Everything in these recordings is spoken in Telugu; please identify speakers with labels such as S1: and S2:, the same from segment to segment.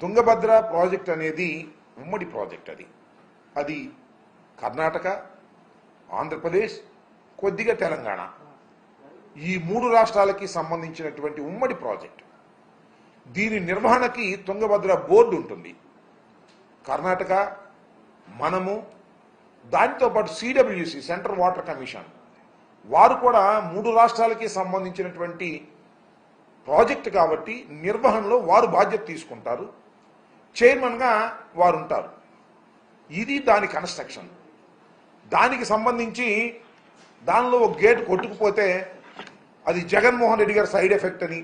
S1: తుంగభద్ర ప్రాజెక్ట్ అనేది ఉమ్మడి ప్రాజెక్ట్. అది కర్ణాటక, ఆంధ్రప్రదేశ్, కొద్దిగా తెలంగాణ, ఈ 3 రాష్ట్రాలకి సంబంధించినటువంటి ఉమ్మడి ప్రాజెక్ట్. దీని నిర్వహణకి తుంగభద్ర బోర్డు ఉంటుంది. కర్ణాటక, మనము, దానితో పాటు సిడబ్ల్యూసి, సెంట్రల్ వాటర్ కమిషన్, వారు కూడా 3 రాష్ట్రాలకి సంబంధించినటువంటి ప్రాజెక్ట్ కాబట్టి నిర్వహణలో వారు బాధ్యత తీసుకుంటారు. చైర్మన్గా వారు ఉంటారు. ఇది దాని కన్స్ట్రక్షన్. దానికి సంబంధించి దానిలో ఒక గేటు కొట్టుకుపోతే అది జగన్మోహన్ రెడ్డి గారి సైడ్ ఎఫెక్ట్ అని,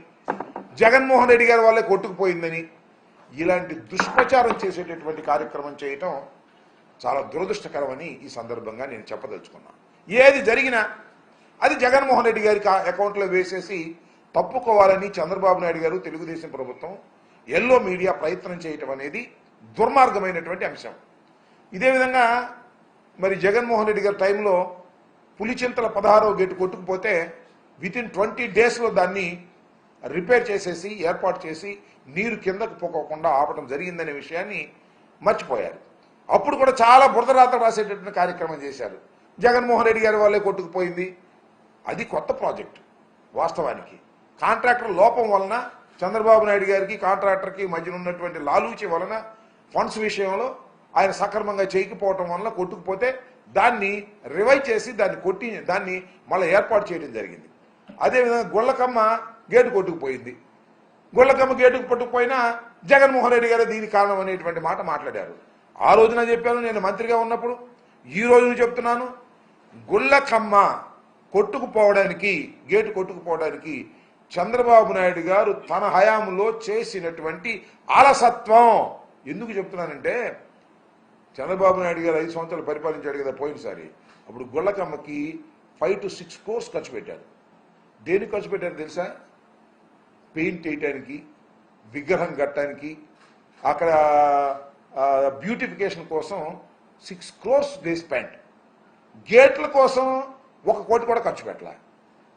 S1: జగన్మోహన్ రెడ్డి గారి వల్లే కొట్టుకుపోయిందని ఇలాంటి దుష్ప్రచారం చేసేటటువంటి కార్యక్రమం చేయటం చాలా దురదృష్టకరమని ఈ సందర్భంగా నేను చెప్పదలుచుకున్నాను. ఏది జరిగినా అది జగన్మోహన్ రెడ్డి గారి అకౌంట్లో వేసేసి తప్పుకోవాలని చంద్రబాబు నాయుడు గారు, తెలుగుదేశం ప్రభుత్వం, ఎల్లో మీడియా ప్రయత్నం చేయటం అనేది దుర్మార్గమైనటువంటి అంశం. ఇదే విధంగా మరి జగన్మోహన్ రెడ్డి గారి టైంలో పులిచింతల 16వ గేటు కొట్టుకుపోతే వితిన్ 20 డేస్లో దాన్ని రిపేర్ చేసేసి ఏర్పాటు చేసి నీరు కిందకు పోకోకుండా ఆపడం జరిగిందనే విషయాన్ని మర్చిపోయారు. అప్పుడు కూడా చాలా బురదరాత రాసేటటువంటి కార్యక్రమం చేశారు. జగన్మోహన్ రెడ్డి గారి వాళ్ళే కొట్టుకుపోయింది. అది కొత్త ప్రాజెక్టు. వాస్తవానికి కాంట్రాక్టర్ లోపం వలన, చంద్రబాబు నాయుడు గారికి కాంట్రాక్టర్కి మధ్యన ఉన్నటువంటి లాలూచి వలన, ఫండ్స్ విషయంలో ఆయన సక్రమంగా చేయకపోవటం వలన కొట్టుకుపోతే దాన్ని రివైవ్ చేసి దాన్ని మళ్ళీ ఏర్పాటు చేయడం జరిగింది. అదేవిధంగా గుళ్ళకమ్మ గేటు కొట్టుకుపోయింది. గుళ్ళకమ్మ గేటుకు పట్టుకుపోయినా జగన్మోహన్ రెడ్డి గారు దీనికి కారణం అనేటువంటి మాట మాట్లాడారు. ఆ రోజున చెప్పాను నేను మంత్రిగా ఉన్నప్పుడు, ఈ రోజున చెప్తున్నాను, గుళ్ళకమ్మ కొట్టుకుపోవడానికి, గేటు కొట్టుకుపోవడానికి చంద్రబాబు నాయుడు గారు తన హయాంలో చేసినటువంటి అలసత్వం. ఎందుకు చెప్తున్నానంటే, చంద్రబాబు నాయుడు గారు 5 సంవత్సరాలు పరిపాలించాడు కదా పోయినసారి. అప్పుడు గుళ్ళకమ్మకి 5 to 6 crores ఖర్చు పెట్టారు. దేనికి ఖర్చు పెట్టారు తెలుసా? పెయింట్ వేయటానికి, విగ్రహం కట్టడానికి, అక్కడ బ్యూటిఫికేషన్ కోసం 6 crores దే స్పెండ్. గేట్ల కోసం 1 కోటి కూడా ఖర్చు పెట్టాల.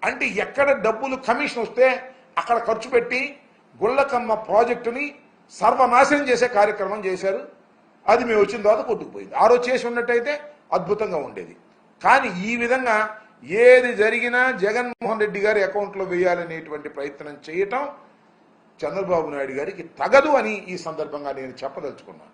S1: అంటే ఎక్కడ డబ్బులు కమిషన్ వస్తే అక్కడ ఖర్చు పెట్టి గుళ్ళకమ్మ ప్రాజెక్టుని సర్వనాశనం చేసే కార్యక్రమం చేశారు. అది మేము వచ్చిన తర్వాత కొట్టుకుపోయింది. ఆ రోజు చేసి ఉన్నట్టయితే అద్భుతంగా ఉండేది. కానీ ఈ విధంగా ఏది జరిగినా జగన్మోహన్ రెడ్డి గారి అకౌంట్లో వేయాలనేటువంటి ప్రయత్నం చేయటం చంద్రబాబు నాయుడు గారికి తగదు అని ఈ సందర్భంగా నేను చెప్పదలుచుకున్నాను.